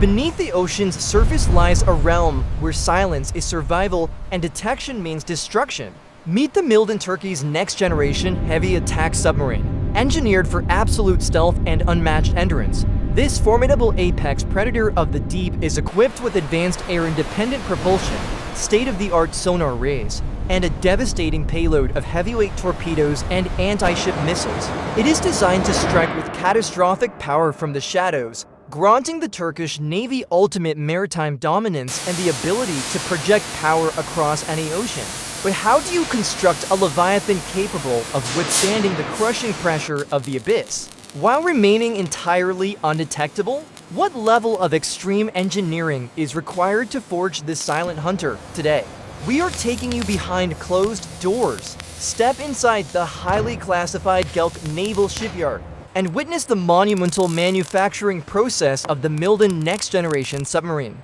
Beneath the ocean's surface lies a realm where silence is survival and detection means destruction. Meet the MİLDEN, Turkey's next-generation heavy attack submarine. Engineered for absolute stealth and unmatched endurance, this formidable apex predator of the deep is equipped with advanced air-independent propulsion, state-of-the-art sonar arrays, and a devastating payload of heavyweight torpedoes and anti-ship missiles. It is designed to strike with catastrophic power from the shadows, granting the Turkish Navy ultimate maritime dominance and the ability to project power across any ocean. But how do you construct a Leviathan capable of withstanding the crushing pressure of the abyss, while remaining entirely undetectable? What level of extreme engineering is required to forge this silent hunter today? We are taking you behind closed doors. Step inside the highly classified Gölcük Naval Shipyard and witness the monumental manufacturing process of the MİLDEN next-generation submarine.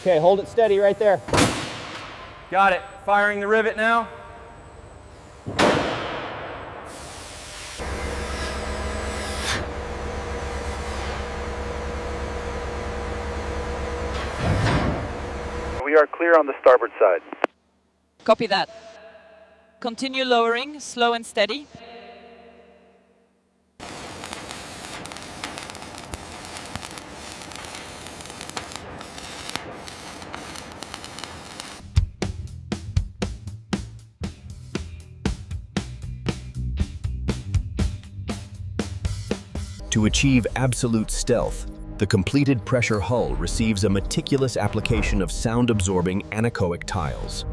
Okay, hold it steady right there. Got it. Firing the rivet now. We are clear on the starboard side. Copy that. Continue lowering, slow and steady. To achieve absolute stealth, the completed pressure hull receives a meticulous application of sound-absorbing anechoic tiles.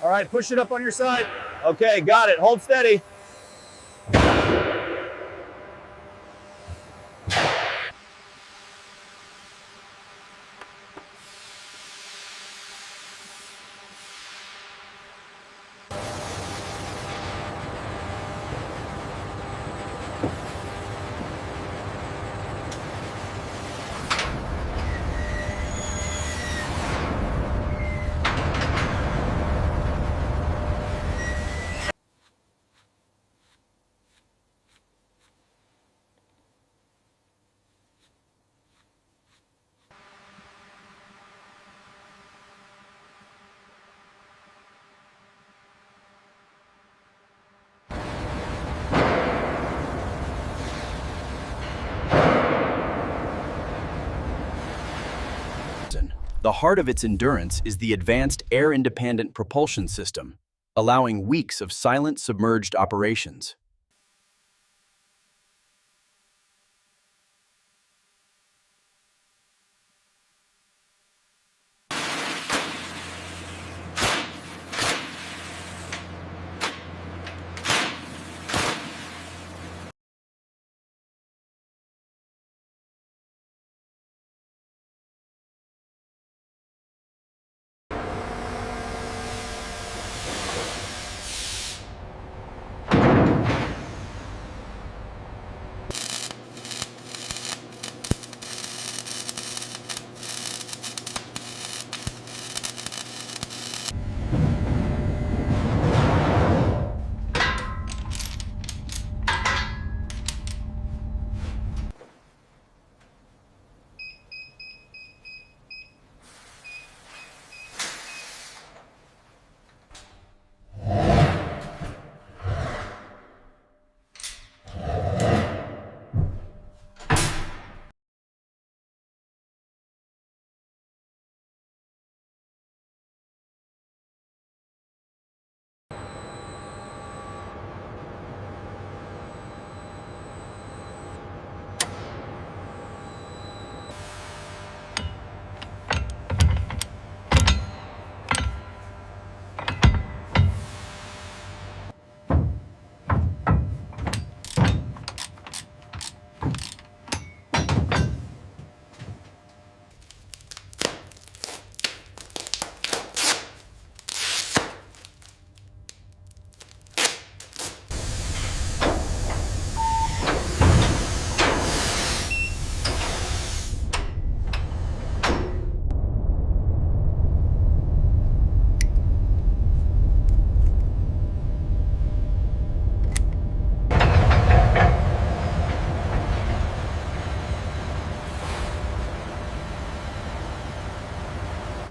All right, push it up on your side. Okay, got it. Hold steady. The heart of its endurance is the advanced air-independent propulsion system, allowing weeks of silent submerged operations.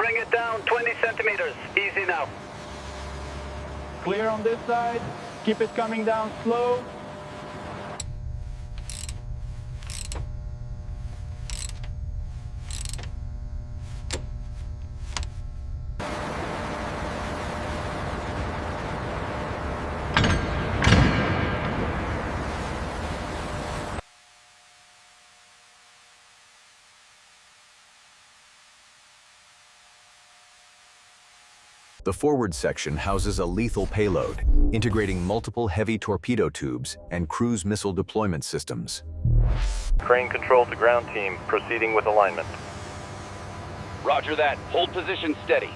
Bring it down 20 centimeters. Easy now. Clear on this side. Keep it coming down slow. The forward section houses a lethal payload, integrating multiple heavy torpedo tubes and cruise missile deployment systems. Crane control to ground team, proceeding with alignment. Roger that. Hold position steady.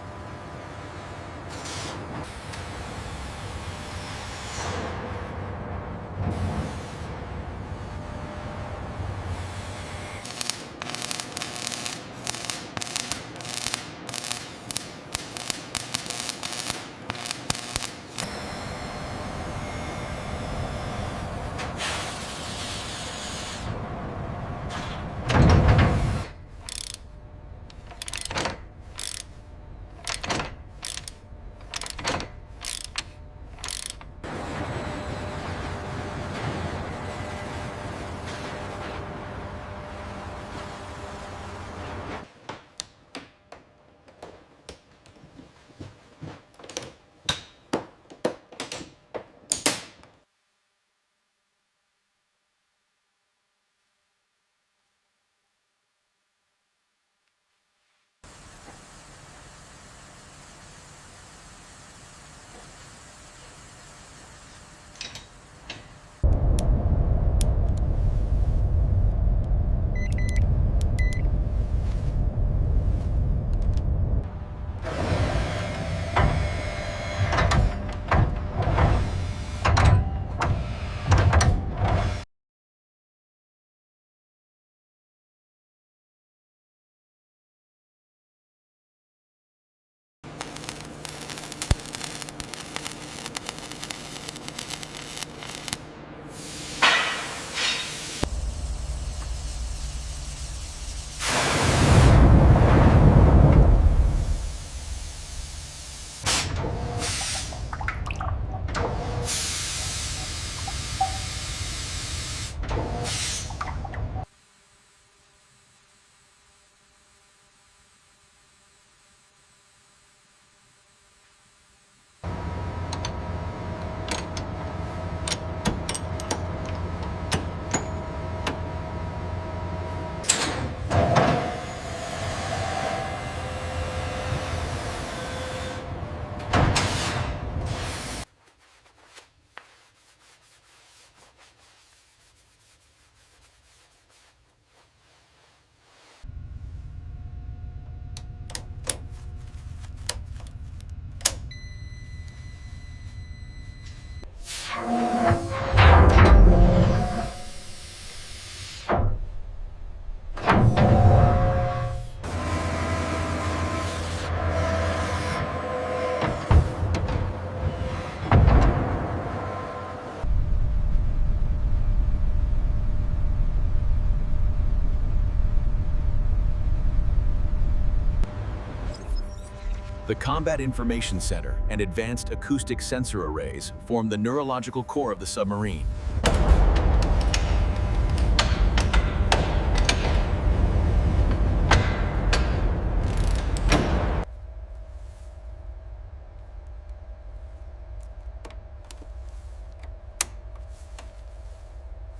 The Combat Information Center and advanced acoustic sensor arrays form the neurological core of the submarine.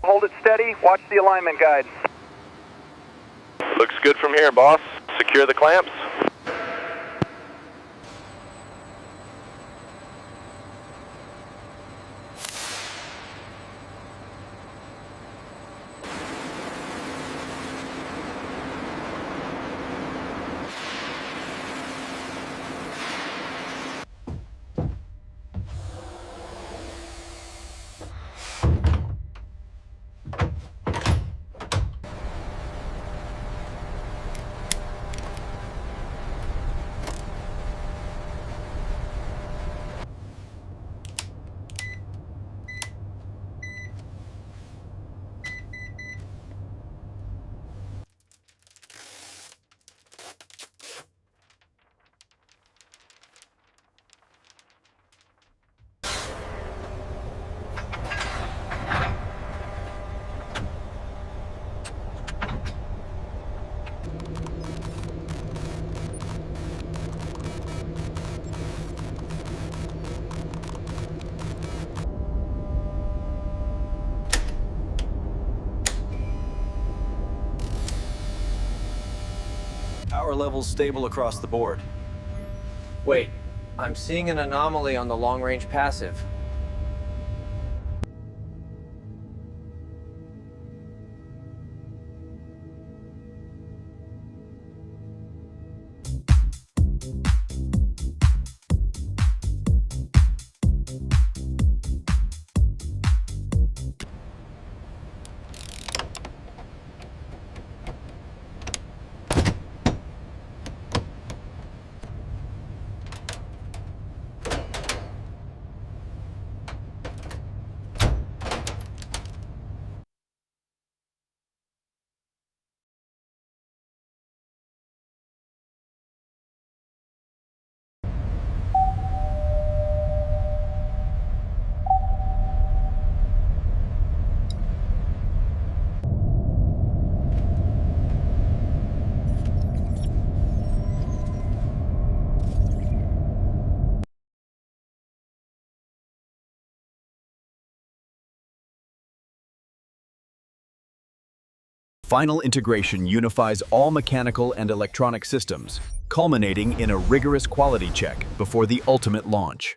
Hold it steady. Watch the alignment guide. Looks good from here, boss. Secure the clamps. Power levels stable across the board. Wait, I'm seeing an anomaly on the long-range passive. Final integration unifies all mechanical and electronic systems, culminating in a rigorous quality check before the ultimate launch.